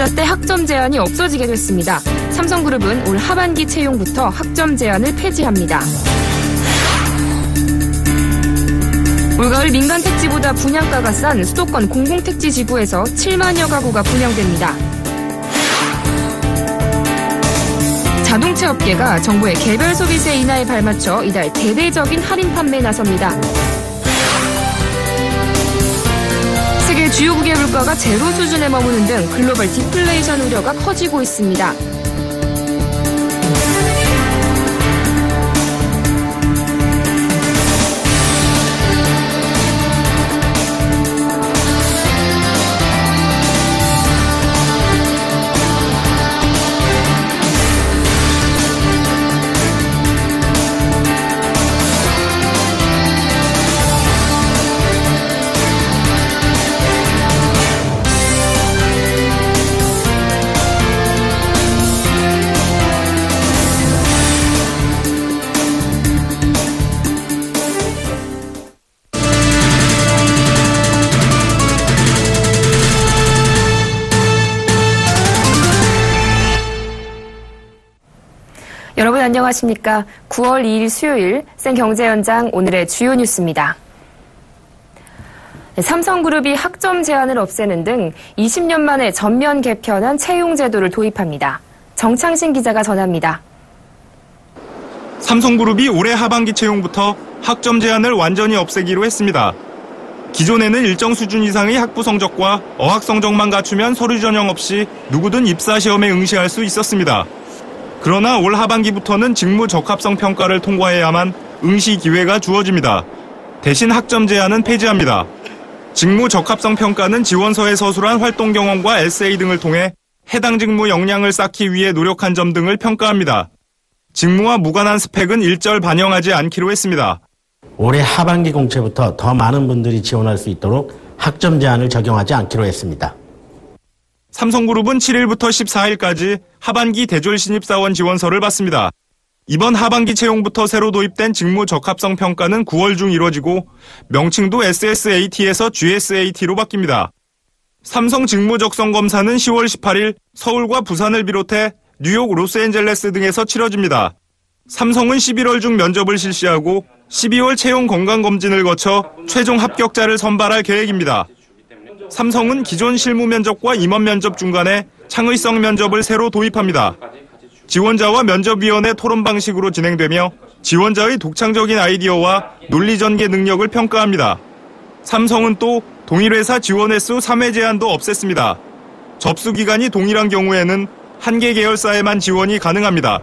입사 때 학점 제한이 없어지게 됐습니다. 삼성그룹은 올 하반기 채용부터 학점 제한을 폐지합니다. 올가을 민간 택지보다 분양가가 싼 수도권 공공택지 지구에서 7만여 가구가 분양됩니다. 자동차 업계가 정부의 개별 소비세 인하에 발맞춰 이달 대대적인 할인 판매에 나섭니다. 세계 주요국의 물가가 제로 수준에 머무는 등 글로벌 디플레이션 우려가 커지고 있습니다. 여러분 안녕하십니까? 9월 2일 수요일 생경제연장 오늘의 주요 뉴스입니다. 삼성그룹이 학점 제한을 없애는 등 20년 만에 전면 개편한 채용 제도를 도입합니다. 정창신 기자가 전합니다. 삼성그룹이 올해 하반기 채용부터 학점 제한을 완전히 없애기로 했습니다. 기존에는 일정 수준 이상의 학부 성적과 어학 성적만 갖추면 서류 전형 없이 누구든 입사 시험에 응시할 수 있었습니다. 그러나 올 하반기부터는 직무 적합성 평가를 통과해야만 응시 기회가 주어집니다. 대신 학점 제한은 폐지합니다. 직무 적합성 평가는 지원서에 서술한 활동 경험과 에세이 등을 통해 해당 직무 역량을 쌓기 위해 노력한 점 등을 평가합니다. 직무와 무관한 스펙은 일절 반영하지 않기로 했습니다. 올해 하반기 공채부터 더 많은 분들이 지원할 수 있도록 학점 제한을 적용하지 않기로 했습니다. 삼성그룹은 7일부터 14일까지 하반기 대졸 신입사원 지원서를 받습니다. 이번 하반기 채용부터 새로 도입된 직무 적합성 평가는 9월 중 이뤄지고 명칭도 SSAT에서 GSAT로 바뀝니다. 삼성 직무 적성 검사는 10월 18일 서울과 부산을 비롯해 뉴욕, 로스앤젤레스 등에서 치러집니다. 삼성은 11월 중 면접을 실시하고 12월 채용 건강검진을 거쳐 최종 합격자를 선발할 계획입니다. 삼성은 기존 실무 면접과 임원 면접 중간에 창의성 면접을 새로 도입합니다. 지원자와 면접위원회 토론 방식으로 진행되며 지원자의 독창적인 아이디어와 논리 전개 능력을 평가합니다. 삼성은 또 동일 회사 지원 횟수 3회 제한도 없앴습니다. 접수 기간이 동일한 경우에는 한 개 계열사에만 지원이 가능합니다.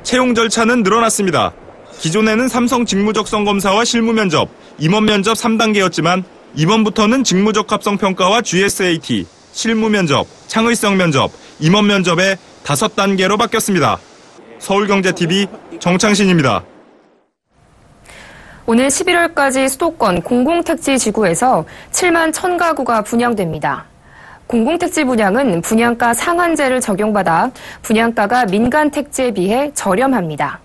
채용 절차는 늘어났습니다. 기존에는 삼성 직무적성 검사와 실무 면접, 임원 면접 3단계였지만 이번부터는 직무적합성 평가와 GSAT, 실무 면접, 창의성 면접, 임원 면접에 5단계로 바뀌었습니다. 서울경제TV 정창신입니다. 오늘 11월까지 수도권 공공택지 지구에서 7만 1,000가구가 분양됩니다. 공공택지 분양은 분양가 상한제를 적용받아 분양가가 민간 택지에 비해 저렴합니다.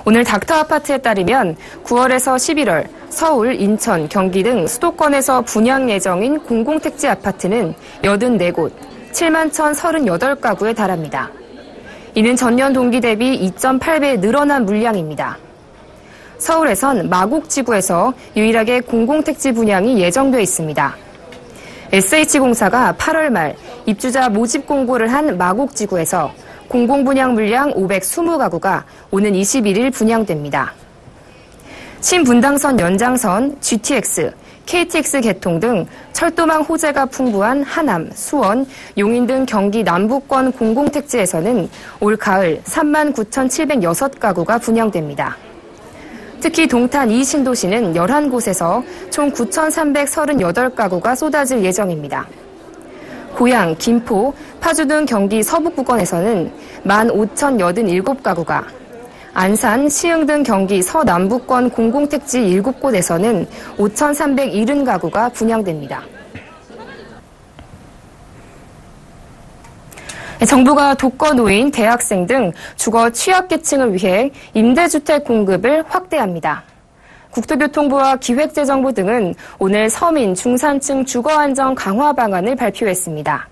오늘 닥터아파트에 따르면 9월에서 11월 서울, 인천, 경기 등 수도권에서 분양 예정인 공공택지 아파트는 84곳, 7만 1,038가구에 달합니다. 이는 전년 동기 대비 2.8배 늘어난 물량입니다. 서울에선 마곡지구에서 유일하게 공공택지 분양이 예정돼 있습니다. SH공사가 8월 말 입주자 모집 공고를 한 마곡지구에서 공공분양 물량 520가구가 오는 21일 분양됩니다. 신분당선 연장선, GTX, KTX 개통 등 철도망 호재가 풍부한 하남, 수원, 용인 등 경기 남부권 공공택지에서는 올 가을 39,706가구가 분양됩니다. 특히 동탄 2신도시는 11곳에서 총 9,338가구가 쏟아질 예정입니다. 고양, 김포, 파주 등 경기 서북부권에서는 15,087가구가, 안산, 시흥 등 경기 서남부권 공공택지 7곳에서는 5,370가구가 분양됩니다. 정부가 독거노인, 대학생 등 주거 취약계층을 위해 임대주택 공급을 확대합니다. 국토교통부와 기획재정부 등은 오늘 서민, 중산층 주거안정 강화 방안을 발표했습니다.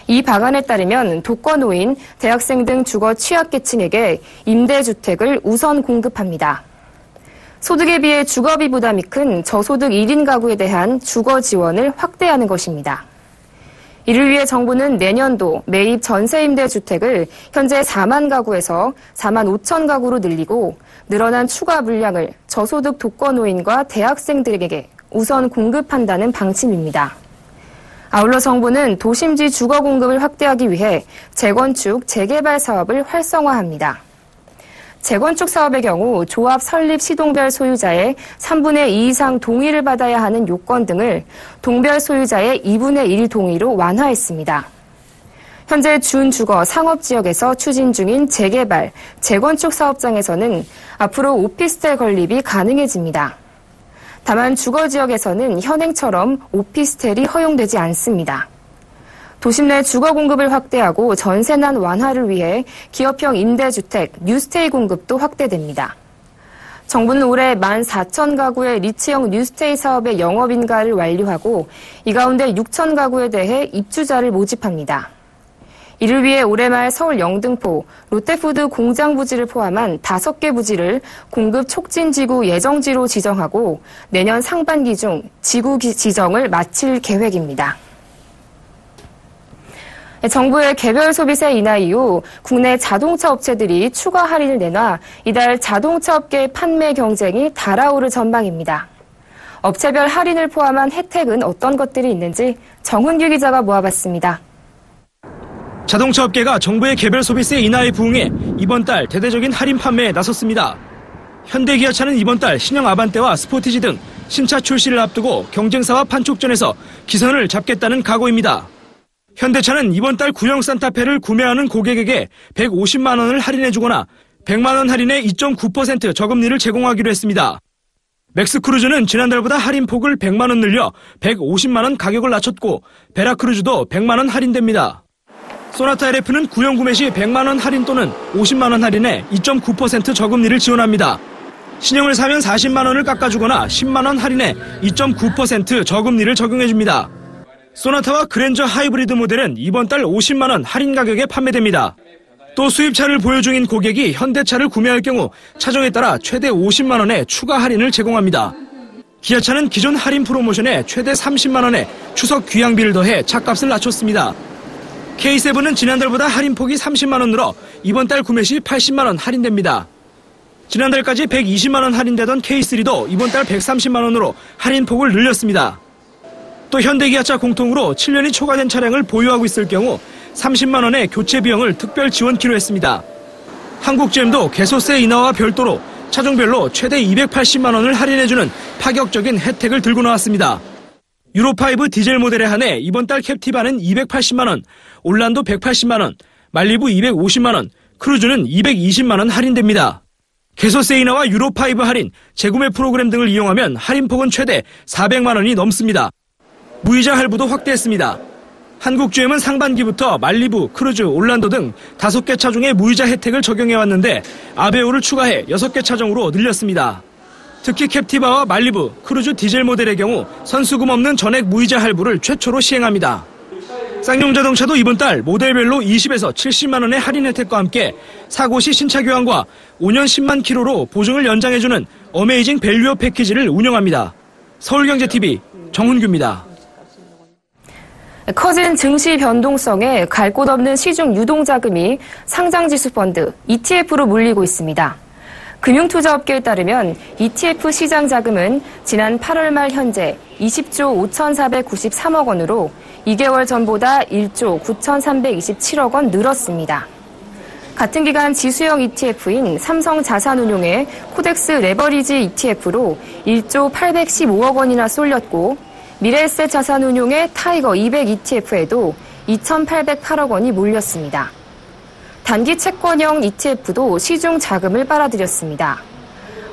이 방안에 따르면 독거노인, 대학생 등 주거 취약계층에게 임대주택을 우선 공급합니다. 소득에 비해 주거비 부담이 큰 저소득 1인 가구에 대한 주거 지원을 확대하는 것입니다. 이를 위해 정부는 내년도 매입 전세임대주택을 현재 4만 가구에서 4만 5천 가구로 늘리고 늘어난 추가 물량을 저소득 독거노인과 대학생들에게 우선 공급한다는 방침입니다. 아울러 정부는 도심지 주거 공급을 확대하기 위해 재건축, 재개발 사업을 활성화합니다. 재건축 사업의 경우 조합 설립 시동별 소유자의 3분의 2 이상 동의를 받아야 하는 요건 등을 동별 소유자의 2분의 1 동의로 완화했습니다. 현재 준주거 상업지역에서 추진 중인 재개발, 재건축 사업장에서는 앞으로 오피스텔 건립이 가능해집니다. 다만 주거지역에서는 현행처럼 오피스텔이 허용되지 않습니다. 도심 내 주거 공급을 확대하고 전세난 완화를 위해 기업형 임대주택, 뉴스테이 공급도 확대됩니다. 정부는 올해 14,000가구의 리츠형 뉴스테이 사업의 영업인가를 완료하고 이 가운데 6,000가구에 대해 입주자를 모집합니다. 이를 위해 올해 말 서울 영등포, 롯데푸드 공장 부지를 포함한 5개 부지를 공급 촉진지구 예정지로 지정하고 내년 상반기 중 지구 지정을 마칠 계획입니다. 정부의 개별 소비세 인하 이후 국내 자동차 업체들이 추가 할인을 내놔 이달 자동차 업계의 판매 경쟁이 달아오를 전망입니다. 업체별 할인을 포함한 혜택은 어떤 것들이 있는지 정훈규 기자가 모아봤습니다. 자동차 업계가 정부의 개별 소비세 인하에 부응해 이번 달 대대적인 할인 판매에 나섰습니다. 현대기아차는 이번 달 신형 아반떼와 스포티지 등 신차 출시를 앞두고 경쟁사와 판촉전에서 기선을 잡겠다는 각오입니다. 현대차는 이번 달 구형 산타페를 구매하는 고객에게 150만 원을 할인해주거나 100만 원 할인에 2.9% 저금리를 제공하기로 했습니다. 맥스크루즈는 지난달보다 할인폭을 100만 원 늘려 150만 원 가격을 낮췄고 베라크루즈도 100만 원 할인됩니다. 소나타 LF는 구형 구매 시 100만 원 할인 또는 50만 원 할인에 2.9% 저금리를 지원합니다. 신형을 사면 40만 원을 깎아주거나 10만 원 할인에 2.9% 저금리를 적용해줍니다. 소나타와 그랜저 하이브리드 모델은 이번 달 50만 원 할인 가격에 판매됩니다. 또 수입차를 보유 중인 고객이 현대차를 구매할 경우 차종에 따라 최대 50만 원의 추가 할인을 제공합니다. 기아차는 기존 할인 프로모션에 최대 30만 원의 추석 귀향비를 더해 차값을 낮췄습니다. K7은 지난달보다 할인폭이 30만 원 늘어 이번 달 구매 시 80만 원 할인됩니다. 지난달까지 120만 원 할인되던 K3도 이번 달 130만 원으로 할인폭을 늘렸습니다. 또 현대기아차 공통으로 7년이 초과된 차량을 보유하고 있을 경우 30만 원의 교체 비용을 특별 지원키로 했습니다. 한국GM도 개소세 인하와 별도로 차종별로 최대 280만 원을 할인해주는 파격적인 혜택을 들고 나왔습니다. 유로5 디젤 모델에 한해 이번 달 캡티바는 280만 원, 올란도 180만 원, 말리부 250만 원, 크루즈는 220만 원 할인됩니다. 개소세 인하와 유로5 할인, 재구매 프로그램 등을 이용하면 할인폭은 최대 400만 원이 넘습니다. 무이자 할부도 확대했습니다. 한국GM은 상반기부터 말리부, 크루즈, 올란도 등 5개 차종의 무이자 혜택을 적용해왔는데 아베오를 추가해 6개 차종으로 늘렸습니다. 특히 캡티바와 말리부, 크루즈 디젤 모델의 경우 선수금 없는 전액 무이자 할부를 최초로 시행합니다. 쌍용자동차도 이번 달 모델별로 20에서 70만 원의 할인 혜택과 함께 사고 시 신차 교환과 5년 10만 킬로로 보증을 연장해주는 어메이징 밸류어 패키지를 운영합니다. 서울경제TV 정훈규입니다. 커진 증시 변동성에 갈 곳 없는 시중 유동자금이 상장지수 펀드 ETF로 몰리고 있습니다. 금융투자업계에 따르면 ETF 시장 자금은 지난 8월 말 현재 20조 5,493억 원으로 2개월 전보다 1조 9,327억 원 늘었습니다. 같은 기간 지수형 ETF인 삼성자산운용의 코덱스 레버리지 ETF로 1조 815억 원이나 쏠렸고 미래에셋 자산운용의 타이거 200 ETF에도 2,808억 원이 몰렸습니다. 단기 채권형 ETF도 시중 자금을 빨아들였습니다.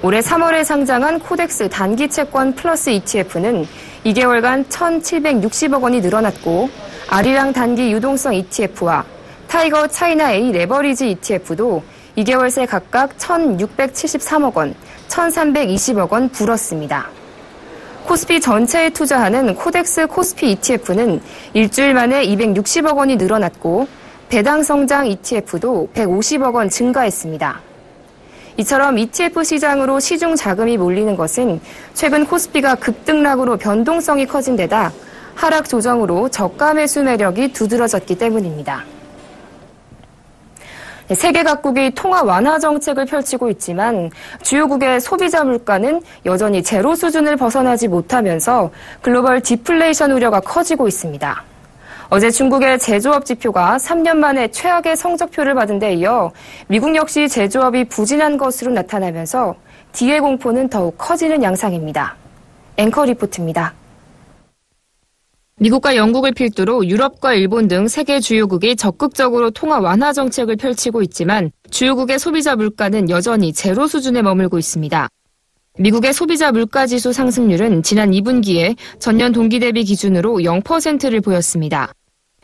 올해 3월에 상장한 코덱스 단기 채권 플러스 ETF는 2개월간 1,760억 원이 늘어났고 아리랑 단기 유동성 ETF와 타이거 차이나 A 레버리지 ETF도 2개월 새 각각 1,673억 원, 1,320억 원 불었습니다. 코스피 전체에 투자하는 코덱스 코스피 ETF는 일주일 만에 260억 원이 늘어났고 배당 성장 ETF도 150억 원 증가했습니다. 이처럼 ETF 시장으로 시중 자금이 몰리는 것은 최근 코스피가 급등락으로 변동성이 커진 데다 하락 조정으로 저가 매수 매력이 두드러졌기 때문입니다. 세계 각국이 통화 완화 정책을 펼치고 있지만 주요국의 소비자 물가는 여전히 제로 수준을 벗어나지 못하면서 글로벌 디플레이션 우려가 커지고 있습니다. 어제 중국의 제조업 지표가 3년 만에 최악의 성적표를 받은 데 이어 미국 역시 제조업이 부진한 것으로 나타나면서 뒤의 공포는 더욱 커지는 양상입니다. 앵커 리포트입니다. 미국과 영국을 필두로 유럽과 일본 등 세계 주요국이 적극적으로 통화 완화 정책을 펼치고 있지만 주요국의 소비자 물가는 여전히 제로 수준에 머물고 있습니다. 미국의 소비자 물가지수 상승률은 지난 2분기에 전년 동기 대비 기준으로 0%를 보였습니다.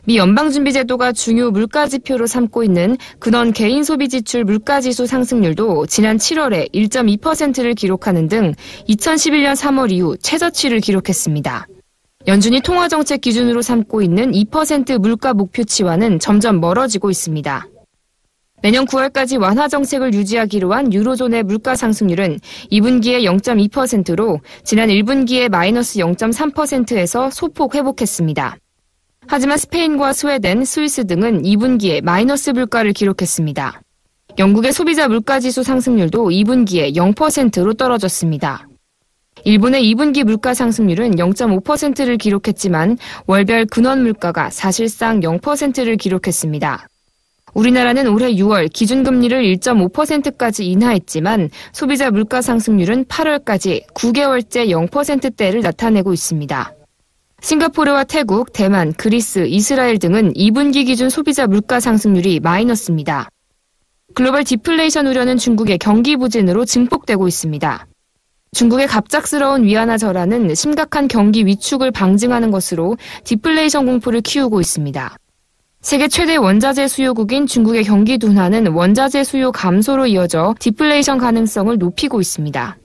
미 연방준비제도가 중요 물가지표로 삼고 있는 근원 개인소비지출 물가지수 상승률도 지난 7월에 1.2%를 기록하는 등 2011년 3월 이후 최저치를 기록했습니다. 연준이 통화정책 기준으로 삼고 있는 2% 물가 목표치와는 점점 멀어지고 있습니다. 내년 9월까지 완화 정책을 유지하기로 한 유로존의 물가 상승률은 2분기에 0.2%로 지난 1분기에 마이너스 0.3%에서 소폭 회복했습니다. 하지만 스페인과 스웨덴, 스위스 등은 2분기에 마이너스 물가를 기록했습니다. 영국의 소비자 물가지수 상승률도 2분기에 0%로 떨어졌습니다. 일본의 2분기 물가 상승률은 0.5%를 기록했지만 월별 근원 물가가 사실상 0%를 기록했습니다. 우리나라는 올해 6월 기준금리를 1.5%까지 인하했지만 소비자 물가 상승률은 8월까지 9개월째 0%대를 나타내고 있습니다. 싱가포르와 태국, 대만, 그리스, 이스라엘 등은 2분기 기준 소비자 물가 상승률이 마이너스입니다. 글로벌 디플레이션 우려는 중국의 경기 부진으로 증폭되고 있습니다. 중국의 갑작스러운 위안화 절하는 심각한 경기 위축을 방증하는 것으로 디플레이션 공포를 키우고 있습니다. 세계 최대 원자재 수요국인 중국의 경기 둔화는 원자재 수요 감소로 이어져 디플레이션 가능성을 높이고 있습니다.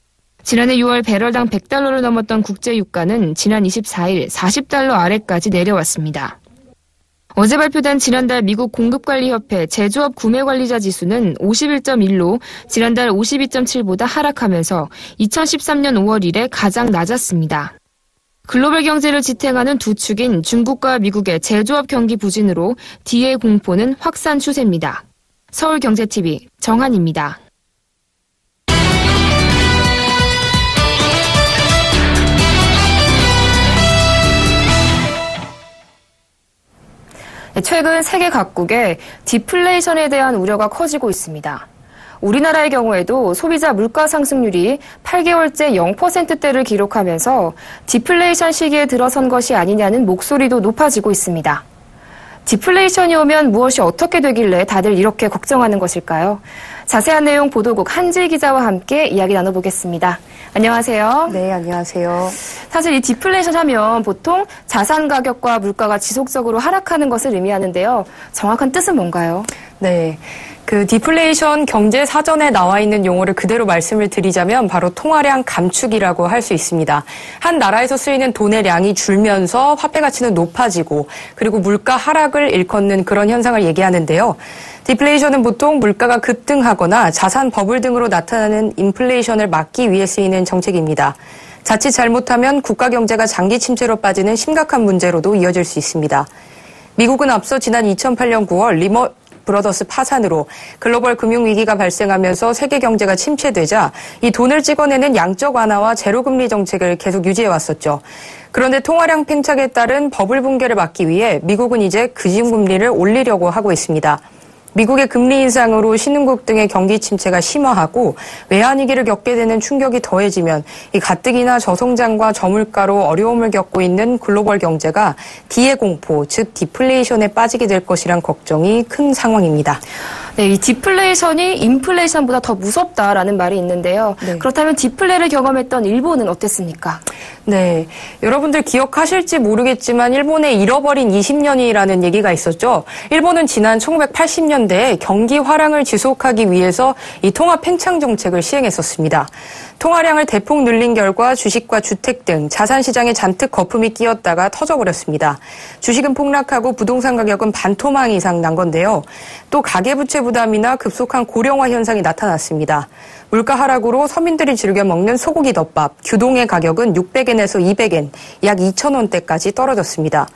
지난해 6월 배럴당 100달러를 넘었던 국제유가는 지난 24일 40달러 아래까지 내려왔습니다. 어제 발표된 지난달 미국 공급관리협회 제조업 구매관리자 지수는 51.1로 지난달 52.7보다 하락하면서 2013년 5월 이래 가장 낮았습니다. 글로벌 경제를 지탱하는 두 축인 중국과 미국의 제조업 경기 부진으로 뒤의 공포는 확산 추세입니다. 서울경제TV 정한입니다. 최근 세계 각국에 디플레이션에 대한 우려가 커지고 있습니다. 우리나라의 경우에도 소비자 물가 상승률이 8개월째 0%대를 기록하면서 디플레이션 시기에 들어선 것이 아니냐는 목소리도 높아지고 있습니다. 디플레이션이 오면 무엇이 어떻게 되길래 다들 이렇게 걱정하는 것일까요? 자세한 내용 보도국 한지 기자와 함께 이야기 나눠보겠습니다. 안녕하세요. 네, 안녕하세요. 사실 이 디플레이션 하면 보통 자산 가격과 물가가 지속적으로 하락하는 것을 의미하는데요. 정확한 뜻은 뭔가요? 네. 디플레이션 경제 사전에 나와 있는 용어를 그대로 말씀을 드리자면 바로 통화량 감축이라고 할 수 있습니다. 한 나라에서 쓰이는 돈의 량이 줄면서 화폐 가치는 높아지고 그리고 물가 하락을 일컫는 그런 현상을 얘기하는데요. 디플레이션은 보통 물가가 급등하거나 자산 버블 등으로 나타나는 인플레이션을 막기 위해 쓰이는 정책입니다. 자칫 잘못하면 국가 경제가 장기 침체로 빠지는 심각한 문제로도 이어질 수 있습니다. 미국은 앞서 지난 2008년 9월 리먼 브러더스 파산으로 글로벌 금융위기가 발생하면서 세계 경제가 침체되자 이 돈을 찍어내는 양적 완화와 제로금리 정책을 계속 유지해왔었죠. 그런데 통화량 팽창에 따른 버블 붕괴를 막기 위해 미국은 이제 기준금리를 올리려고 하고 있습니다. 미국의 금리 인상으로 신흥국 등의 경기 침체가 심화하고 외환위기를 겪게 되는 충격이 더해지면 이 가뜩이나 저성장과 저물가로 어려움을 겪고 있는 글로벌 경제가 뒤의 공포, 즉 디플레이션에 빠지게 될 것이란 걱정이 큰 상황입니다. 네, 이 디플레이션이 인플레이션보다 더 무섭다라는 말이 있는데요. 네. 그렇다면 디플레를 경험했던 일본은 어땠습니까? 네, 여러분들 기억하실지 모르겠지만 일본의 잃어버린 20년이라는 얘기가 있었죠. 일본은 지난 1980년대에 경기 화랑을 지속하기 위해서 이 통화 팽창 정책을 시행했었습니다. 통화량을 대폭 늘린 결과 주식과 주택 등 자산 시장에 잔뜩 거품이 끼었다가 터져버렸습니다. 주식은 폭락하고 부동산 가격은 반토막 이상 난 건데요. 또 가계부채 부담이나 급속한 고령화 현상이 나타났습니다. 물가 하락으로 서민들이 즐겨 먹는 소고기 덮밥, 규동의 가격은 600엔에서 200엔, 약 2,000원대까지 떨어졌습니다.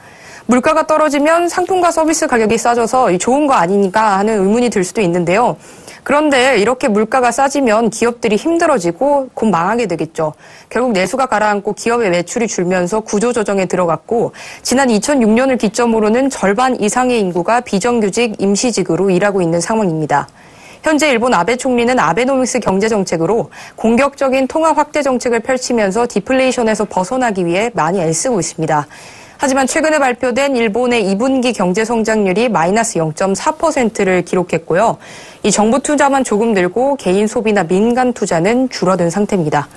물가가 떨어지면 상품과 서비스 가격이 싸져서 좋은 거 아니니까 하는 의문이 들 수도 있는데요. 그런데 이렇게 물가가 싸지면 기업들이 힘들어지고 곧 망하게 되겠죠. 결국 내수가 가라앉고 기업의 매출이 줄면서 구조조정에 들어갔고 지난 2006년을 기점으로는 절반 이상의 인구가 비정규직 임시직으로 일하고 있는 상황입니다. 현재 일본 아베 총리는 아베노믹스 경제정책으로 공격적인 통화 확대 정책을 펼치면서 디플레이션에서 벗어나기 위해 많이 애쓰고 있습니다. 하지만 최근에 발표된 일본의 2분기 경제 성장률이 마이너스 0.4%를 기록했고요. 이 정부 투자만 조금 늘고 개인 소비나 민간 투자는 줄어든 상태입니다.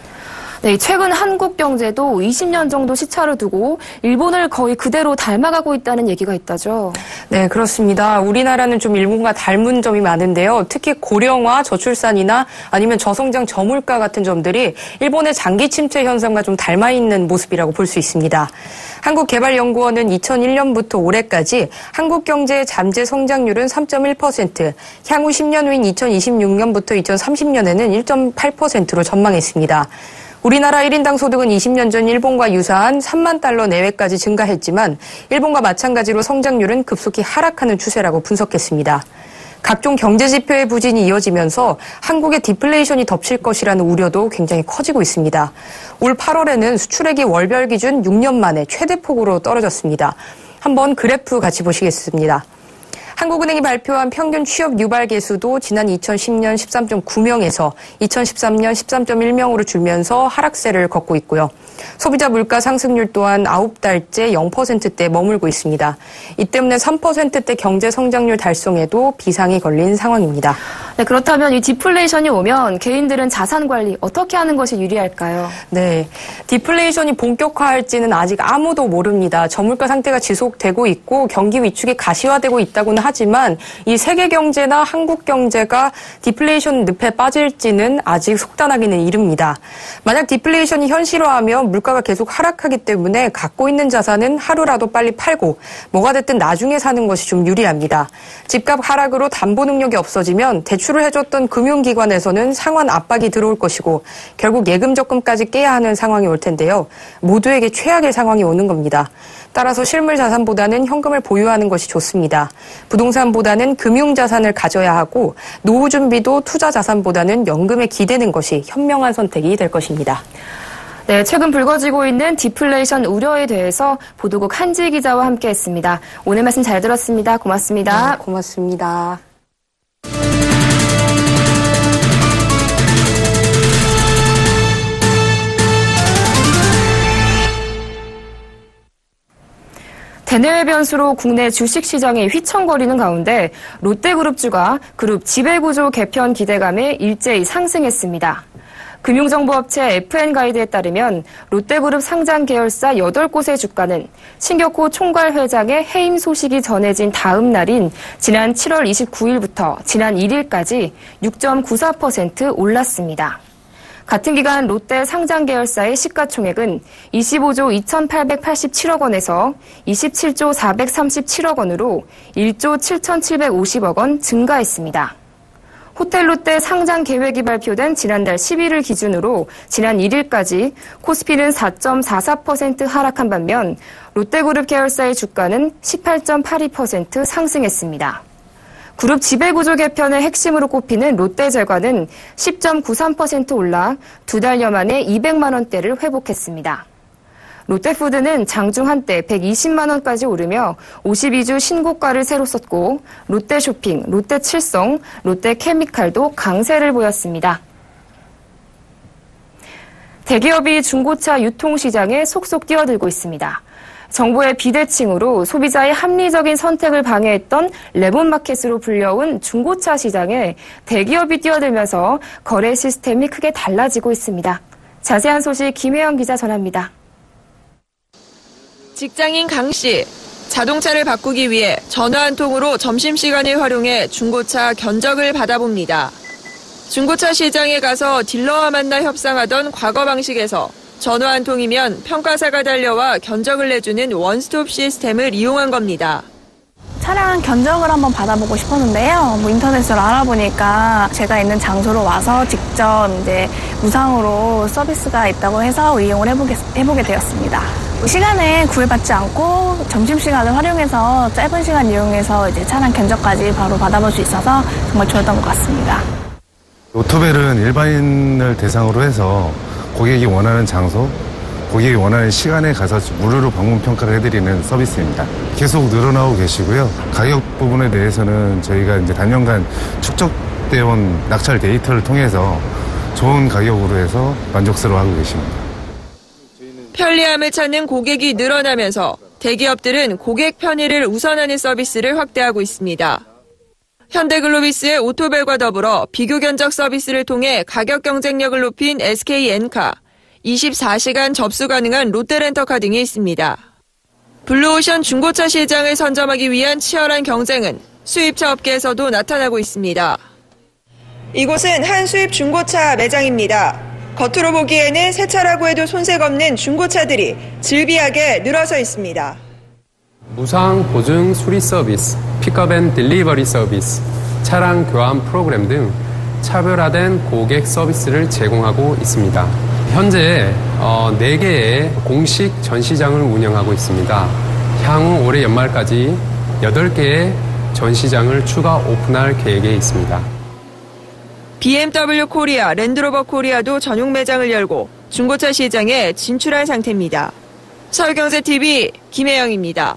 네, 최근 한국 경제도 20년 정도 시차를 두고 일본을 거의 그대로 닮아가고 있다는 얘기가 있다죠. 네, 그렇습니다. 우리나라는 좀 일본과 닮은 점이 많은데요. 특히 고령화, 저출산이나 아니면 저성장, 저물가 같은 점들이 일본의 장기 침체 현상과 좀 닮아있는 모습이라고 볼 수 있습니다. 한국개발연구원은 2001년부터 올해까지 한국 경제의 잠재 성장률은 3.1%, 향후 10년 후인 2026년부터 2030년에는 1.8%로 전망했습니다. 우리나라 1인당 소득은 20년 전 일본과 유사한 3만 달러 내외까지 증가했지만 일본과 마찬가지로 성장률은 급속히 하락하는 추세라고 분석했습니다. 각종 경제 지표의 부진이 이어지면서 한국의 디플레이션이 덮칠 것이라는 우려도 굉장히 커지고 있습니다. 올 8월에는 수출액이 월별 기준 6년 만에 최대폭으로 떨어졌습니다. 한번 그래프 같이 보시겠습니다. 한국은행이 발표한 평균 취업 유발 개수도 지난 2010년 13.9명에서 2013년 13.1명으로 줄면서 하락세를 걷고 있고요. 소비자 물가 상승률 또한 9달째 0%대에 머물고 있습니다. 이 때문에 3%대 경제 성장률 달성에도 비상이 걸린 상황입니다. 네, 그렇다면 이 디플레이션이 오면 개인들은 자산 관리 어떻게 하는 것이 유리할까요? 네, 디플레이션이 본격화할지는 아직 아무도 모릅니다. 저물가 상태가 지속되고 있고 경기 위축이 가시화되고 있다고는 하지만 이 세계 경제나 한국 경제가 디플레이션 늪에 빠질지는 아직 속단하기는 이릅니다. 만약 디플레이션이 현실화하면 물가가 계속 하락하기 때문에 갖고 있는 자산은 하루라도 빨리 팔고 뭐가 됐든 나중에 사는 것이 좀 유리합니다. 집값 하락으로 담보 능력이 없어지면 대출을 해줬던 금융기관에서는 상환 압박이 들어올 것이고 결국 예금 적금까지 깨야 하는 상황이 올 텐데요. 모두에게 최악의 상황이 오는 겁니다. 따라서 실물 자산보다는 현금을 보유하는 것이 좋습니다. 부동산보다는 금융자산을 가져야 하고 노후 준비도 투자 자산보다는 연금에 기대는 것이 현명한 선택이 될 것입니다. 네, 최근 불거지고 있는 디플레이션 우려에 대해서 보도국 한지 기자와 함께했습니다. 오늘 말씀 잘 들었습니다. 고맙습니다. 네, 고맙습니다. 대내외 변수로 국내 주식시장이 휘청거리는 가운데 롯데그룹주가 그룹 지배구조 개편 기대감에 일제히 상승했습니다. 금융정보업체 FN가이드에 따르면 롯데그룹 상장 계열사 8곳의 주가는 신격호 총괄 회장의 해임 소식이 전해진 다음 날인 지난 7월 29일부터 지난 1일까지 6.94% 올랐습니다. 같은 기간 롯데 상장 계열사의 시가총액은 25조 2,887억 원에서 27조 437억 원으로 1조 7,750억 원 증가했습니다. 호텔롯데 상장 계획이 발표된 지난달 10일을 기준으로 지난 1일까지 코스피는 4.44% 하락한 반면 롯데그룹 계열사의 주가는 18.82% 상승했습니다. 그룹 지배구조 개편의 핵심으로 꼽히는 롯데제과는 10.93% 올라 2달여 만에 200만 원대를 회복했습니다. 롯데푸드는 장중 한때 120만 원까지 오르며 52주 신고가를 새로 썼고 롯데쇼핑, 롯데칠성, 롯데케미칼도 강세를 보였습니다. 대기업이 중고차 유통시장에 속속 뛰어들고 있습니다. 정부의 비대칭으로 소비자의 합리적인 선택을 방해했던 레몬마켓으로 불려온 중고차 시장에 대기업이 뛰어들면서 거래 시스템이 크게 달라지고 있습니다. 자세한 소식 김혜영 기자 전합니다. 직장인 강 씨, 자동차를 바꾸기 위해 전화 한 통으로 점심시간을 활용해 중고차 견적을 받아봅니다. 중고차 시장에 가서 딜러와 만나 협상하던 과거 방식에서 전화 한 통이면 평가사가 달려와 견적을 내주는 원스톱 시스템을 이용한 겁니다. 차량 견적을 한번 받아보고 싶었는데요. 인터넷으로 알아보니까 제가 있는 장소로 와서 직접 이제 무상으로 서비스가 있다고 해서 이용을 해보게 되었습니다. 시간에 구애받지 않고 점심시간을 활용해서 짧은 시간 이용해서 이제 차량 견적까지 바로 받아볼 수 있어서 정말 좋았던 것 같습니다. 오토벨은 일반인을 대상으로 해서 고객이 원하는 장소, 고객이 원하는 시간에 가서 무료로 방문 평가를 해드리는 서비스입니다. 계속 늘어나고 계시고요. 가격 부분에 대해서는 저희가 이제 단연간 축적되어 온 낙찰 데이터를 통해서 좋은 가격으로 해서 만족스러워하고 계십니다. 편리함을 찾는 고객이 늘어나면서 대기업들은 고객 편의를 우선하는 서비스를 확대하고 있습니다. 현대글로비스의 오토벨과 더불어 비교 견적 서비스를 통해 가격 경쟁력을 높인 SK엔카, 24시간 접수 가능한 롯데렌터카 등이 있습니다. 블루오션 중고차 시장을 선점하기 위한 치열한 경쟁은 수입차 업계에서도 나타나고 있습니다. 이곳은 한 수입 중고차 매장입니다. 겉으로 보기에는 새 차라고 해도 손색 없는 중고차들이 즐비하게 늘어서 있습니다. 무상 보증 수리 서비스, 픽업 앤 딜리버리 서비스, 차량 교환 프로그램 등 차별화된 고객 서비스를 제공하고 있습니다. 현재 4개의 공식 전시장을 운영하고 있습니다. 향후 올해 연말까지 8개의 전시장을 추가 오픈할 계획에 있습니다. BMW 코리아, 랜드로버 코리아도 전용 매장을 열고 중고차 시장에 진출한 상태입니다. 서울경제TV 김혜영입니다.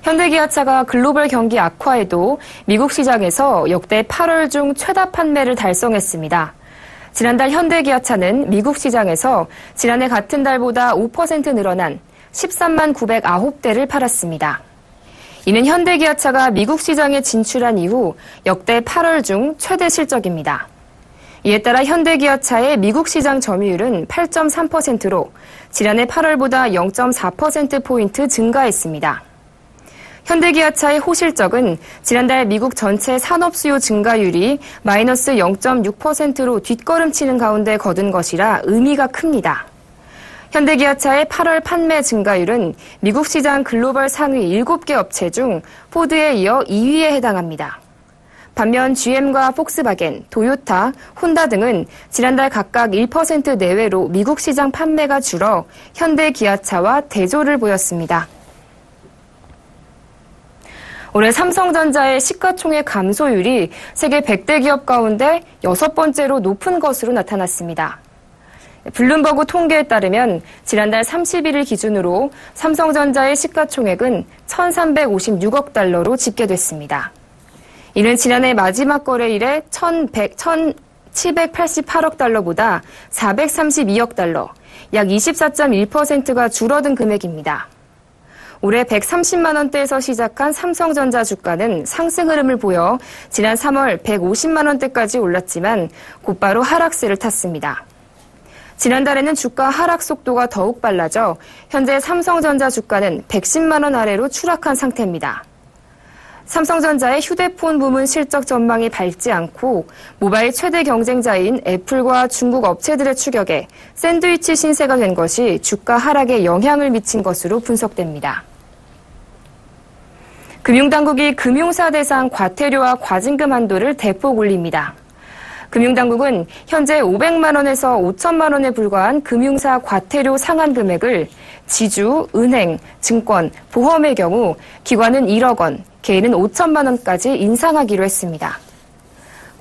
현대기아차가 글로벌 경기 악화에도 미국 시장에서 역대 8월 중 최다 판매를 달성했습니다. 지난달 현대기아차는 미국 시장에서 지난해 같은 달보다 5% 늘어난 13만 909대를 팔았습니다. 이는 현대기아차가 미국 시장에 진출한 이후 역대 8월 중 최대 실적입니다. 이에 따라 현대기아차의 미국 시장 점유율은 8.3%로 지난해 8월보다 0.4%포인트 증가했습니다. 현대기아차의 호실적은 지난달 미국 전체 산업수요 증가율이 마이너스 0.6%로 뒷걸음치는 가운데 거둔 것이라 의미가 큽니다. 현대기아차의 8월 판매 증가율은 미국 시장 글로벌 상위 7개 업체 중 포드에 이어 2위에 해당합니다. 반면 GM과 폭스바겐, 도요타, 혼다 등은 지난달 각각 1% 내외로 미국 시장 판매가 줄어 현대기아차와 대조를 보였습니다. 올해 삼성전자의 시가총액 감소율이 세계 100대 기업 가운데 6번째로 높은 것으로 나타났습니다. 블룸버그 통계에 따르면 지난달 31일 기준으로 삼성전자의 시가총액은 1,356억 달러로 집계됐습니다. 이는 지난해 마지막 거래일에 1,788억 달러보다 432억 달러, 약 24.1%가 줄어든 금액입니다. 올해 130만 원대에서 시작한 삼성전자 주가는 상승 흐름을 보여 지난 3월 150만 원대까지 올랐지만 곧바로 하락세를 탔습니다. 지난달에는 주가 하락 속도가 더욱 빨라져 현재 삼성전자 주가는 110만 원 아래로 추락한 상태입니다. 삼성전자의 휴대폰 부문 실적 전망이 밝지 않고 모바일 최대 경쟁자인 애플과 중국 업체들의 추격에 샌드위치 신세가 된 것이 주가 하락에 영향을 미친 것으로 분석됩니다. 금융당국이 금융사 대상 과태료와 과징금 한도를 대폭 올립니다. 금융당국은 현재 500만 원에서 5천만 원에 불과한 금융사 과태료 상한 금액을 지주, 은행, 증권, 보험의 경우 기관은 1억 원, 개인은 5천만 원까지 인상하기로 했습니다.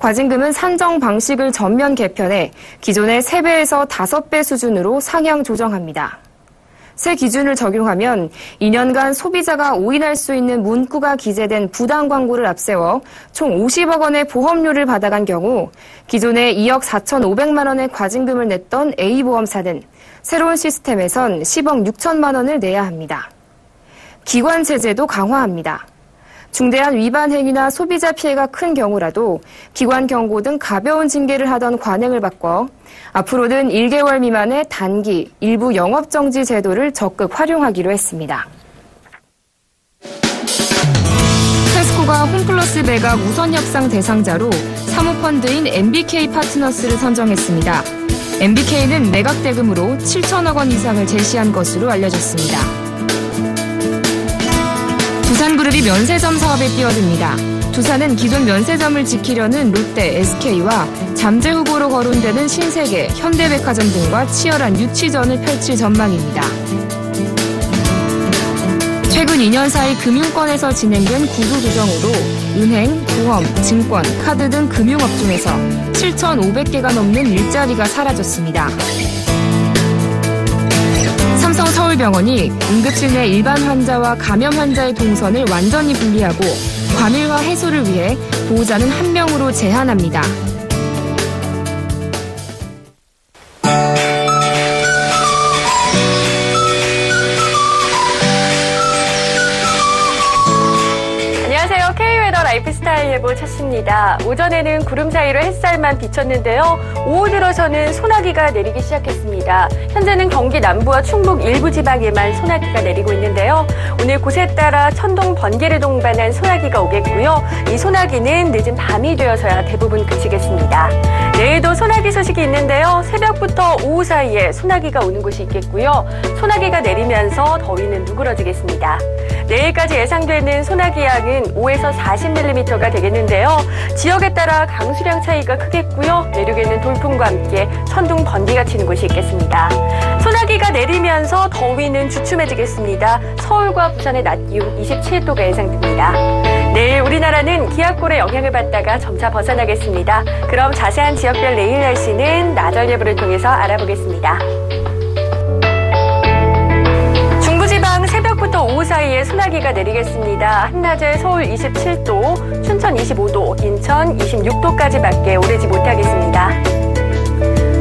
과징금은 산정 방식을 전면 개편해 기존의 3배에서 5배 수준으로 상향 조정합니다. 새 기준을 적용하면 2년간 소비자가 오인할 수 있는 문구가 기재된 부당 광고를 앞세워 총 50억 원의 보험료를 받아간 경우 기존에 2억 4,500만 원의 과징금을 냈던 A보험사는 새로운 시스템에선 10억 6천만 원을 내야 합니다. 기관 제재도 강화합니다. 중대한 위반 행위나 소비자 피해가 큰 경우라도 기관 경고 등 가벼운 징계를 하던 관행을 바꿔 앞으로는 1개월 미만의 단기, 일부 영업정지 제도를 적극 활용하기로 했습니다. 테스코가 서울과 홈플러스 매각 우선 협상 대상자로 사모펀드인 MBK 파트너스를 선정했습니다. MBK는 매각 대금으로 7천억 원 이상을 제시한 것으로 알려졌습니다. 두산그룹이 면세점 사업에 뛰어듭니다. 두산은 기존 면세점을 지키려는 롯데, SK와 잠재 후보로 거론되는 신세계, 현대백화점 등과 치열한 유치전을 펼칠 전망입니다. 최근 2년 사이 금융권에서 진행된 구조조정으로 은행, 보험, 증권, 카드 등 금융업종에서 7,500개가 넘는 일자리가 사라졌습니다. 삼성서울병원이 응급실 내 일반 환자와 감염 환자의 동선을 완전히 분리하고 과밀화 해소를 위해 보호자는 1명으로 제한합니다. 안녕하세요. K웨더 라이프스타일 예보 쳤습니다. 오전에는 구름 사이로 햇살만 비쳤는데요. 오후 들어서는 소나기가 내리기 시작했습니다. 현재는 경기 남부와 충북 일부 지방에만 소나기가 내리고 있는데요. 오늘 곳에 따라 천둥, 번개를 동반한 소나기가 오겠고요. 이 소나기는 늦은 밤이 되어서야 대부분 그치겠습니다. 내일도 소나기 소식이 있는데요. 새벽부터 오후 사이에 소나기가 오는 곳이 있겠고요. 소나기가 내리면서 더위는 누그러지겠습니다. 내일까지 예상되는 소나기 양은 5에서 40mm가 되겠는데요. 지역에 따라 강수량 차이가 크겠고요. 내륙에는 돌풍과 함께 천둥, 번개가 치는 곳이 있겠습니다. 소나기가 내리면서 더위는 주춤해지겠습니다. 서울과 부산의 낮 기온 27도가 예상됩니다. 내일 우리나라는 기압골의 영향을 받다가 점차 벗어나겠습니다. 그럼 자세한 지역별 내일 날씨는 나절 예보를 통해서 알아보겠습니다. 중부지방 새벽부터 오후 사이에 소나기가 내리겠습니다. 한낮에 서울 27도, 춘천 25도, 인천 26도까지밖에 오르지 못하겠습니다.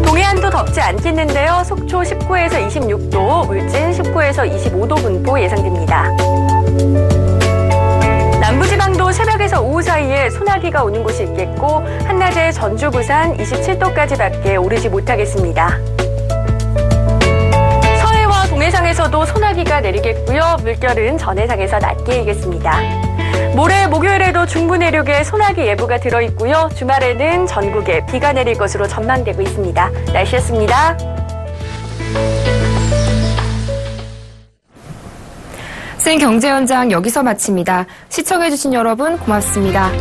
동해안도 덥지 않겠는데요. 속초 19에서 26도, 울진 19에서 25도 분포 예상됩니다. 남부지방도 새벽에서 오후 사이에 소나기가 오는 곳이 있겠고 한낮에 전주, 부산 27도까지밖에 오르지 못하겠습니다. 서해와 동해상에서도 소나기가 내리겠고요. 물결은 전해상에서 낮게 일겠습니다. 모레 목요일에도 중부 내륙에 소나기 예보가 들어있고요. 주말에는 전국에 비가 내릴 것으로 전망되고 있습니다. 날씨였습니다. 생경제 현장 여기서 마칩니다. 시청해주신 여러분 고맙습니다.